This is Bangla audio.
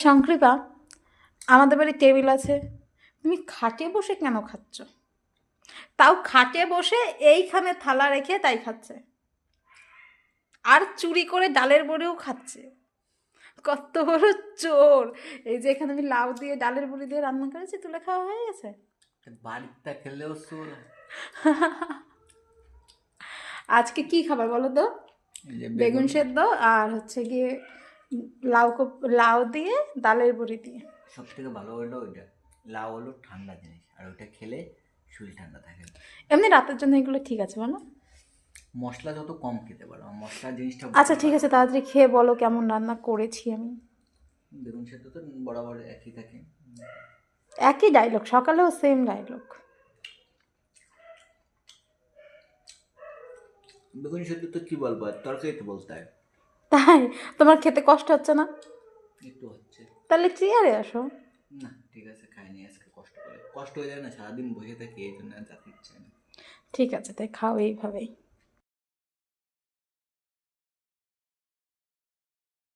সংকৃপা, আমাদের বাড়ি টেবিল আছে, তুমি খাটে বসে কেন খাচ্ছ? তাও খাটে বসে এইখানে থালা রেখে তাই খাচ্ছে, আর চুরি করে ডালের বড়িও খাচ্ছে। কত বড় চোর! এই যে এখানে আমি লাউ দিয়ে ডালের বড়ি দিয়ে রান্না করেছি, তুলে খাওয়া হয়ে গেছে। বাড়িতে খেলেও চোর। আজকে কি খাবার বলো তো? এই যে বেগুন সেদ্ধ আর হচ্ছে গিয়ে লাউ দিয়ে ডালের বড়ি দিয়ে। সব থেকে ভালো হলো ওইটা, লাউ হলো ঠান্ডা জিনিস, আর ওইটা খেলে শরীর ঠান্ডা থাকে। এমনি রাতের জন্য এগুলো ঠিক আছে বলো? মশলা যত কম খেতে পারো, মশলা জিনিসটা আচ্ছা ঠিক আছে, তাড়াতাড়ি খেয়ে বলো কেমন রান্না করেছি আমি। বেগুন সেদ্ধ তো বরাবর একই থাকে। একই ডায়লগ, সকালেও সেম ডায়লগ। বেগুন সেদ্ধ তো কি বলবো, আর তরকারি তো বলতে হয়। তাই? তোমার খেতে কষ্ট হচ্ছে না? একটু হচ্ছে। তাহলে চেয়ারে আসো। না ঠিক আছে, খাইনি আজকে, কষ্ট করে কষ্ট হয়ে যায় না, সারাদিন বসে থাকি, এই জন্য আর যেতে ইচ্ছে হয় না। ঠিক আছে, তাই খাও এইভাবেই।